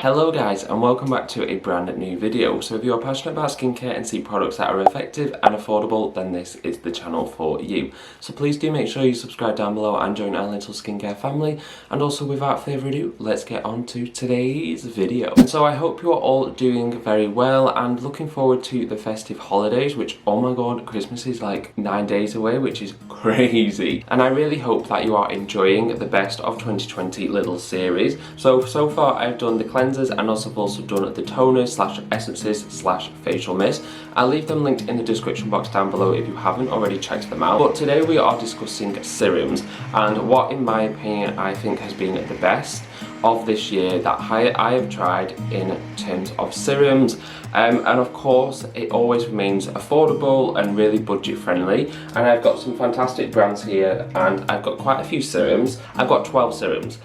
Hello guys, and welcome back to a brand new video. So if you are passionate about skincare and see products that are effective and affordable, then this is the channel for you. So please do make sure you subscribe down below and join our little skincare family. And also, without further ado, let's get on to today's video. So I hope you are all doing very well and looking forward to the festive holidays, which, oh my god, Christmas is like 9 days away, which is crazy. And I really hope that you are enjoying the best of 2020 little series. So far I've done the cleansers and also I've also done the toners slash essences slash facial mist. I'll leave them linked in the description box down below if you haven't already checked them out. But today we are discussing serums and what, in my opinion, I think has been the best of this year that I have tried in terms of serums. And of course it always remains affordable and really budget friendly, and I've got some fantastic brands here and I've got quite a few serums. I've got 12 serums,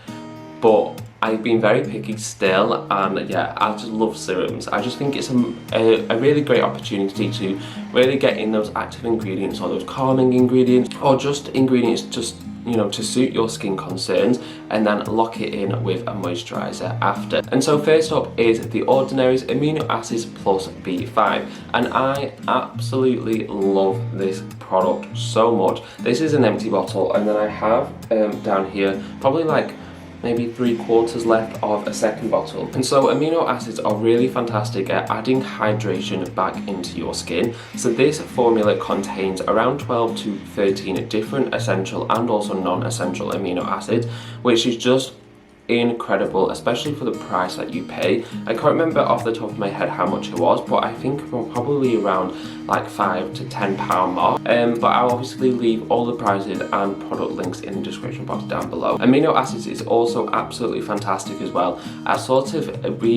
but I've been very picky still, and yeah, I just love serums. I just think it's a really great opportunity to really get in those active ingredients or those calming ingredients or just ingredients just, you know, to suit your skin concerns, and then lock it in with a moisturiser after. And so first up is the Ordinaries Amino Acids Plus B5, and I absolutely love this product so much. This is an empty bottle, and then I have down here probably like maybe 3/4 left of a second bottle. And so amino acids are really fantastic at adding hydration back into your skin. So this formula contains around 12 to 13 different essential and also non-essential amino acids, which is just incredible, especially for the price that you pay. I can't remember off the top of my head how much it was, but I think we're probably around like £5 to £10 mark. But I'll obviously leave all the prices and product links in the description box down below. Amino acids is also absolutely fantastic as well at sort of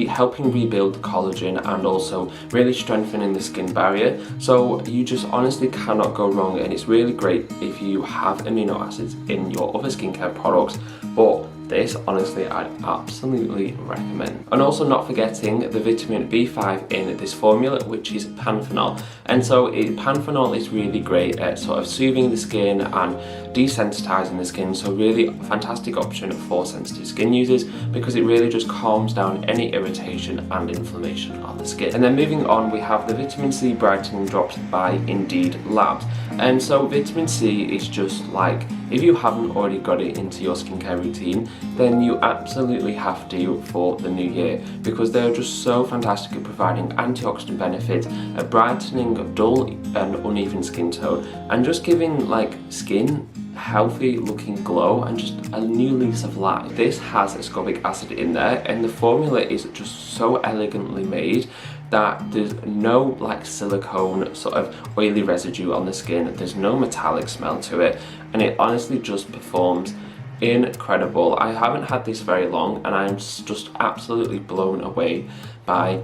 helping rebuild the collagen and also really strengthening the skin barrier. So you just honestly cannot go wrong, and it's really great if you have amino acids in your other skincare products, but this, honestly, I'd absolutely recommend. And also not forgetting the vitamin B5 in this formula, which is panthenol. And so panthenol is really great at sort of soothing the skin and desensitizing the skin. So really fantastic option for sensitive skin users because it really just calms down any irritation and inflammation on the skin. And then moving on, we have the vitamin C brightening drops by Indeed Labs. And so vitamin C is just like, if you haven't already got it into your skincare routine, then you absolutely have to for the new year, because they're just so fantastic at providing antioxidant benefits, at brightening dull and uneven skin tone, and just giving like skin healthy looking glow and just a new lease of life. This has ascorbic acid in there, and the formula is just so elegantly made that there's no like silicone sort of oily residue on the skin, there's no metallic smell to it, and it honestly just performs incredible. I haven't had this very long and I'm just absolutely blown away by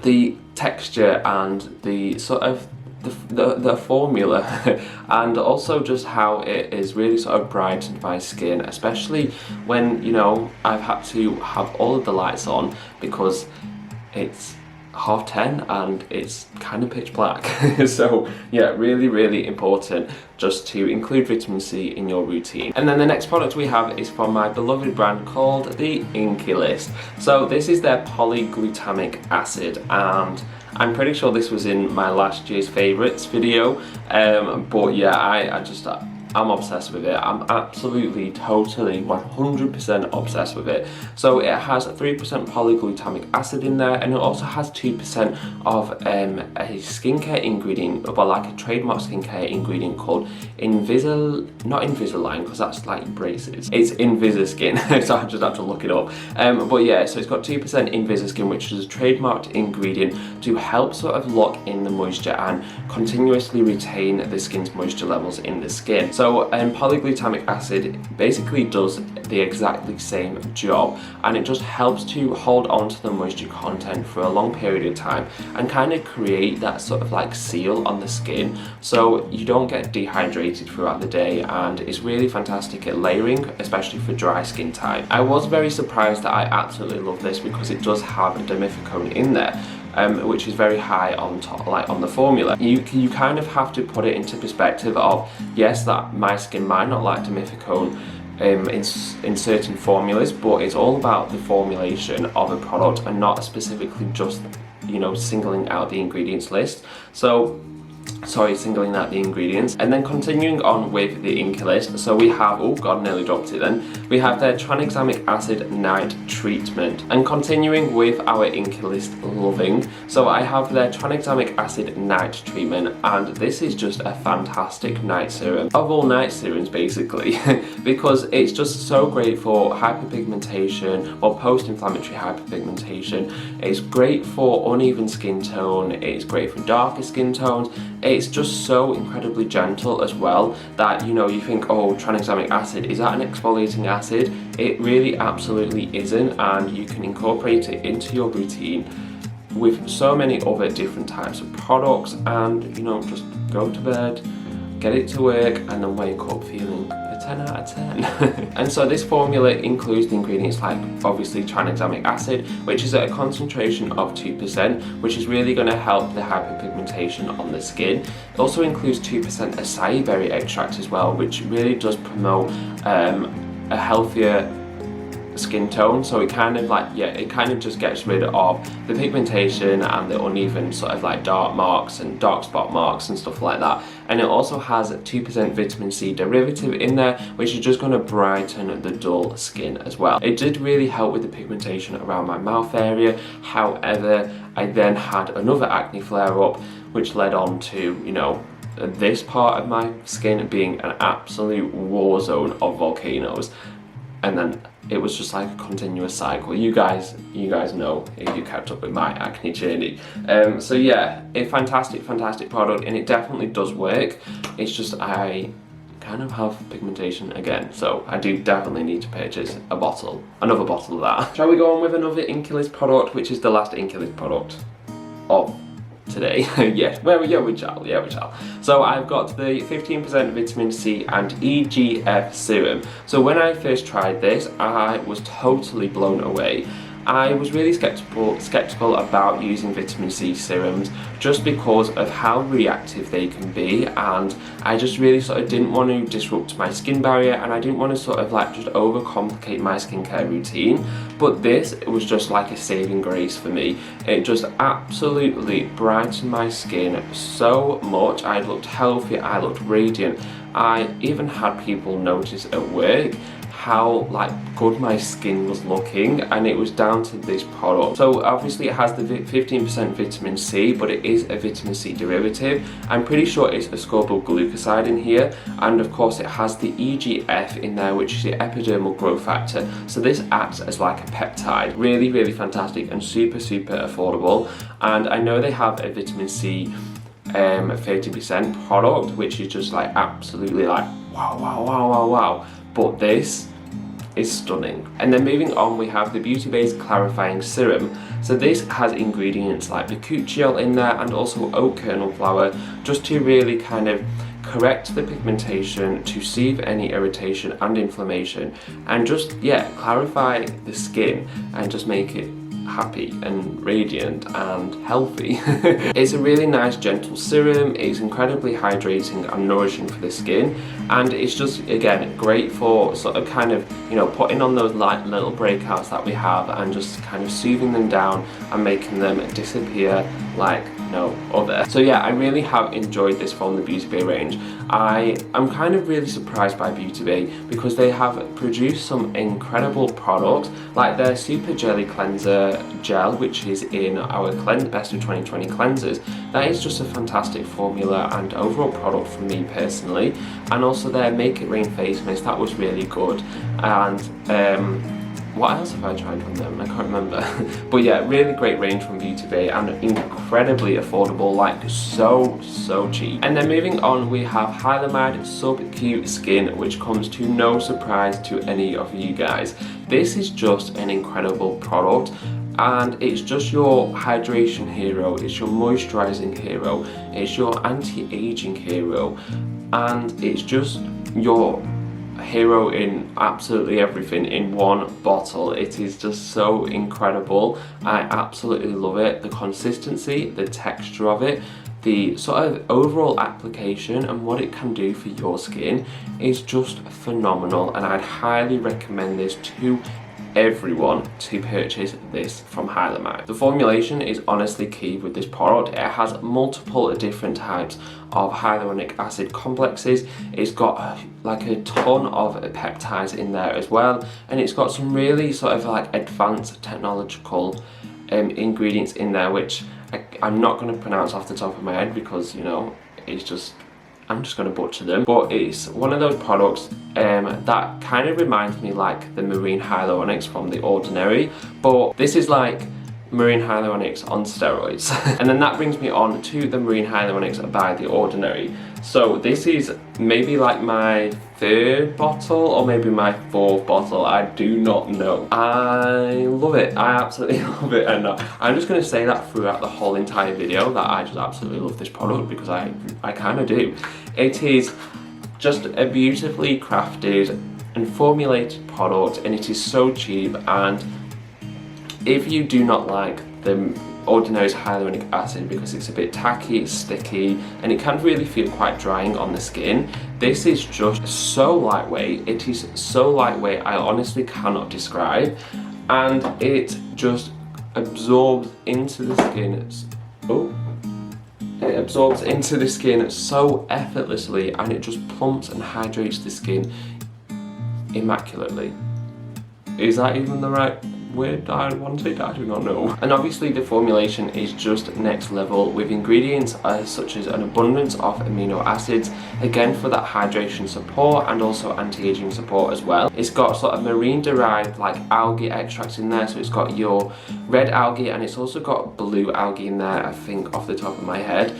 the texture and the sort of the formula and also just how it is really sort of brightened my skin, especially when, you know, I've had to have all of the lights on because it's 10:30 and it's kind of pitch black. So yeah, really important just to include vitamin C in your routine. And then the next product we have is from my beloved brand called the Inkey List. So this is their polyglutamic acid, and I'm pretty sure this was in my last year's favourites video, but yeah, I'm obsessed with it. I'm absolutely, totally, 100% obsessed with it. So it has 3% polyglutamic acid in there, and it also has 2% of a skincare ingredient, but like a trademark skincare ingredient called not Invisalign, because that's like braces. It's Invisiskin, so I just have to look it up. But yeah, so it's got 2% Invisiskin, which is a trademarked ingredient to help sort of lock in the moisture and continuously retain the skin's moisture levels in the skin. So polyglutamic acid basically does the exactly same job, and it just helps to hold on to the moisture content for a long period of time and kind of create that sort of like seal on the skin so you don't get dehydrated throughout the day, and it's really fantastic at layering, especially for dry skin type. I was very surprised that I absolutely love this because it does have dimethicone in there, which is very high on top, like on the formula. You kind of have to put it into perspective of, yes, that my skin might not like dimethicone, in certain formulas, but it's all about the formulation of a product and not specifically just, you know, singling out the ingredients list. So singling out the ingredients. And then continuing on with the ink list, so we have, oh god, nearly dropped it then. We have their tranexamic acid night treatment. And continuing with our ink list loving, so I have their tranexamic acid night treatment, and this is just a fantastic night serum, of all night serums basically, because it's just so great for hyperpigmentation or post-inflammatory hyperpigmentation. It's great for uneven skin tone, it's great for darker skin tones. It's just so incredibly gentle as well that, you know, you think, oh, tranexamic acid, is that an exfoliating acid? It really absolutely isn't, and you can incorporate it into your routine with so many other different types of products, and, you know, just go to bed, get it to work, and then wake up feeling a 10 out of 10. And so this formula includes the ingredients like obviously tranexamic acid, which is at a concentration of 2%, which is really going to help the hyperpigmentation on the skin. It also includes 2% acai berry extract as well, which really does promote a healthier skin tone. So it kind of like, yeah, it kind of just gets rid of the pigmentation and the uneven sort of like dark marks and dark spot marks and stuff like that. And it also has 2% vitamin C derivative in there, which is just going to brighten the dull skin as well. It did really help with the pigmentation around my mouth area. However, I then had another acne flare up, which led on to, you know, this part of my skin being an absolute war zone of volcanoes. And then it was just like a continuous cycle. You guys know if you kept up with my acne journey. So yeah, a fantastic product, and it definitely does work. It's just I kind of have pigmentation again, so I do definitely need to purchase another bottle of that. Shall we go on with another Inculist product, which is the last Inculist product of today? Yes, we shall. So I've got the 15% vitamin C and EGF serum. So when I first tried this, I was totally blown away. I was really skeptical about using vitamin C serums just because of how reactive they can be, and I just really sort of didn't want to disrupt my skin barrier, and I didn't want to sort of like just overcomplicate my skincare routine. But this, it was just like a saving grace for me. It just absolutely brightened my skin so much. I looked healthy, I looked radiant. I even had people notice at work how like good my skin was looking, and it was down to this product. So obviously it has the 15% vitamin C, but it is a vitamin C derivative. I'm pretty sure it's ascorbyl glucoside in here, and of course it has the EGF in there, which is the epidermal growth factor. So this acts as like a peptide. Really fantastic and super affordable. And I know they have a vitamin C 30% product, which is just like absolutely like wow. But this is stunning. And then moving on, we have the Beautybay's clarifying serum. So this has ingredients like bakuchiol in there and also oat kernel flour, just to really kind of correct the pigmentation, to soothe any irritation and inflammation, and just, yeah, clarify the skin and just make it happy and radiant and healthy. It's a really nice gentle serum. It's incredibly hydrating and nourishing for the skin, and it's just, again, great for sort of kind of, you know, putting on those light little breakouts that we have and just kind of soothing them down and making them disappear like no other. So yeah, I really have enjoyed this from the Beautybay range. I'm kind of really surprised by Beautybay because they have produced some incredible products, like their Super Jelly Cleanser Gel, which is in our Best of 2020 cleansers. That is just a fantastic formula and overall product for me personally. And also their Make It Rain Face Mist, that was really good. And what else have I tried from them? I can't remember. But yeah, really great range from Beautybay and incredibly affordable, like so cheap. And then moving on, we have Hylamide Sub-Q Skin, which comes to no surprise to any of you guys. This is just an incredible product, and it's just your hydration hero, it's your moisturizing hero, it's your anti-aging hero, and it's just your hero in absolutely everything in one bottle. It is just so incredible. I absolutely love it. The consistency, the texture of it, the sort of overall application and what it can do for your skin is just phenomenal, and I'd highly recommend this to everyone to purchase this from Hylamide. The formulation is honestly key with this product. It has multiple different types of hyaluronic acid complexes. It's got like a ton of peptides in there as well, and it's got some really sort of like advanced technological ingredients in there, which I'm not going to pronounce off the top of my head because, you know, it's just, I'm just going to butcher them. But it's one of those products that kind of reminds me like the marine hyaluronics from the Ordinary, but this is like marine hyaluronics on steroids. And then that brings me on to the marine hyaluronics by the Ordinary. So this is maybe like my 3rd bottle or maybe my 4th bottle, I do not know. I love it, I absolutely love it, and I'm just going to say that throughout the whole entire video, that I just absolutely love this product, because I kind of do. It is just a beautifully crafted and formulated product, and it is so cheap. And if you do not like the Ordinary's hyaluronic acid because it's a bit tacky, it's sticky, and it can really feel quite drying on the skin, this is just so lightweight. It is so lightweight, I honestly cannot describe, and it just absorbs into the skin. It absorbs into the skin so effortlessly, and it just plumps and hydrates the skin immaculately. Is that even the right word I wanted? I do not know. And obviously the formulation is just next level, with ingredients such as an abundance of amino acids, again for that hydration support and also anti-aging support as well. It's got sort of marine derived like algae extracts in there, so it's got your red algae and it's also got blue algae in there, I think, off the top of my head.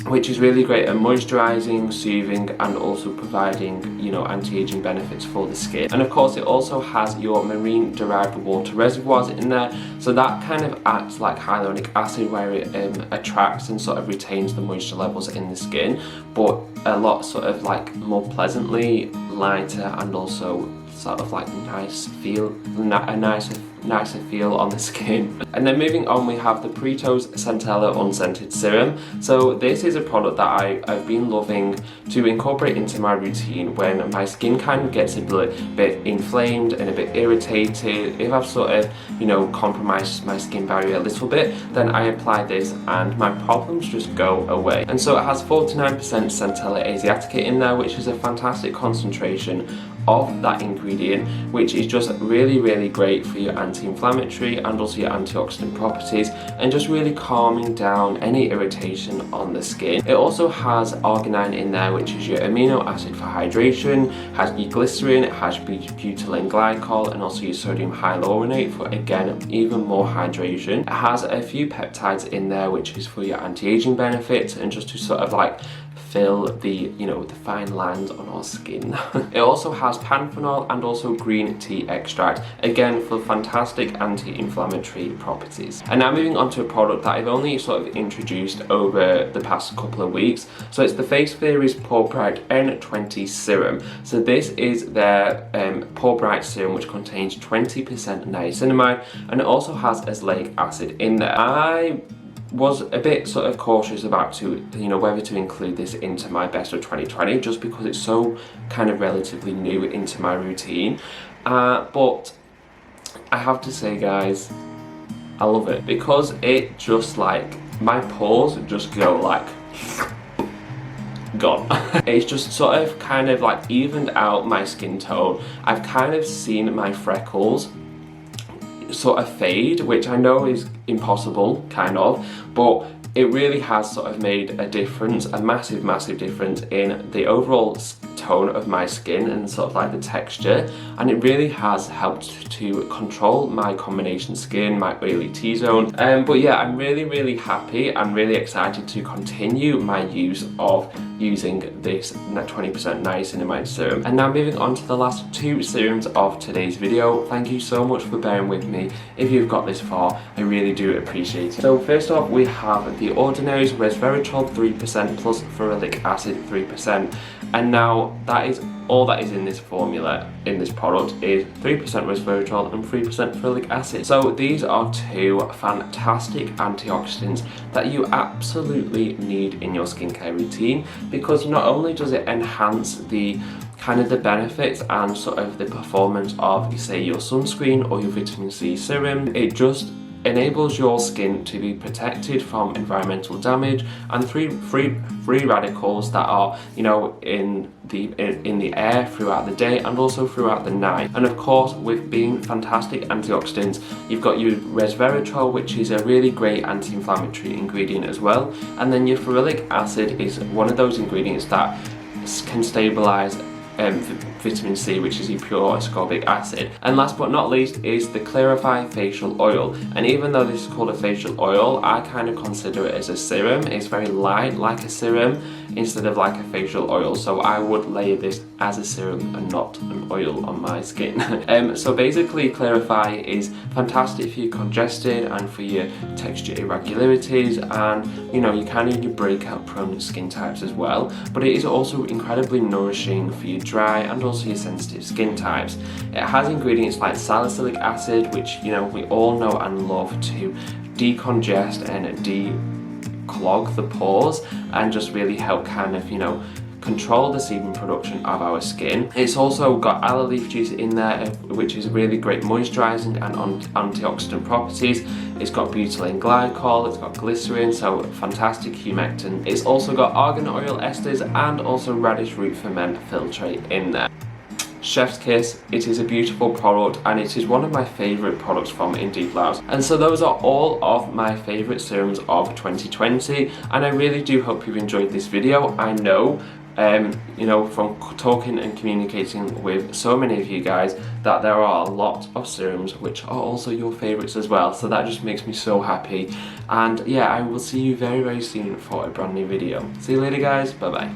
Which is really great at moisturising, soothing, and also providing, you know, anti-aging benefits for the skin. And of course it also has your marine derived water reservoirs in there, so that kind of acts like hyaluronic acid, where it attracts and sort of retains the moisture levels in the skin, but a lot sort of like more pleasantly, lighter, and also sort of like nice feel, a nicer feel on the skin. And then moving on, we have the Purito's Centella Unscented Serum. So this is a product that I've been loving to incorporate into my routine when my skin kind of gets a bit inflamed and a bit irritated. If I've sort of, you know, compromised my skin barrier a little bit, then I apply this and my problems just go away. And so it has 49% Centella Asiatica in there, which is a fantastic concentration of that ingredient, which is just really great for your anti-inflammatory and also your antioxidant properties, and just really calming down any irritation on the skin. It also has arginine in there, which is your amino acid for hydration, has your glycerin, it has butylene glycol, and also your sodium hyaluronate for, again, even more hydration. It has a few peptides in there, which is for your anti-aging benefits and just to sort of like fill the, you know, the fine lines on our skin. It also has panthenol and also green tea extract, again for fantastic anti-inflammatory properties. And now moving on to a product that I've only sort of introduced over the past couple of weeks. So it's the Face Theory's Pore Bright N20 Serum. So this is their Pore Bright Serum, which contains 20% niacinamide, and it also has azelaic acid in there. I was a bit sort of cautious about whether to include this into my best of 2020, just because it's so kind of relatively new into my routine, but I have to say, guys, I love it, because it just, like, my pores just go like gone. It's just sort of kind of like evened out my skin tone. I've kind of seen my freckles sort of fade, which I know is impossible, kind of, but it really has sort of made a difference, a massive difference in the overall tone of my skin and sort of like the texture, and it really has helped to control my combination skin, my oily T-zone. But yeah, I'm really happy and really excited to continue my use of using this 20% niacinamide serum. And now moving on to the last two serums of today's video. Thank you so much for bearing with me. If you've got this far, I really do appreciate it. So first off, we have the Ordinaries Resveratrol 3% plus ferulic acid 3%. And now Now that is all that is in this formula, in this product, is 3% resveratrol and 3% ferulic acid. So these are two fantastic antioxidants that you absolutely need in your skincare routine, because not only does it enhance the kind of the benefits and sort of the performance of, say, your sunscreen or your vitamin C serum, it just enables your skin to be protected from environmental damage and free radicals that are, you know, in the air throughout the day and also throughout the night. And of course, with being fantastic antioxidants, you've got your resveratrol, which is a really great anti-inflammatory ingredient as well, and then your ferulic acid is one of those ingredients that can stabilize vitamin C, which is your pure ascorbic acid. And last but not least is the Clarify facial oil. And even though this is called a facial oil, I kind of consider it as a serum. It's very light, like a serum, instead of like a facial oil. So I would layer this as a serum and not an oil on my skin. So basically, Clarify is fantastic for your congested and for your texture irregularities, and you know, you kind of your breakout prone skin types as well. But it is also incredibly nourishing for your dry and also your sensitive skin types. It has ingredients like salicylic acid, which, you know, we all know and love to decongest and declog the pores and just really help kind of, you know, control the sebum production of our skin. It's also got aloe leaf juice in there, which is really great moisturizing and antioxidant properties. It's got butylene glycol, it's got glycerin, so fantastic humectant. It's also got argan oil esters and also radish root ferment filtrate in there. Chef's kiss, it is a beautiful product and it is one of my favourite products from Indeed Labs. And so those are all of my favourite serums of 2020, and I really do hope you've enjoyed this video. I know you know, from talking and communicating with so many of you guys, that there are a lot of serums which are also your favourites as well, so that just makes me so happy. And yeah, I will see you very soon for a brand new video. See you later guys, bye bye.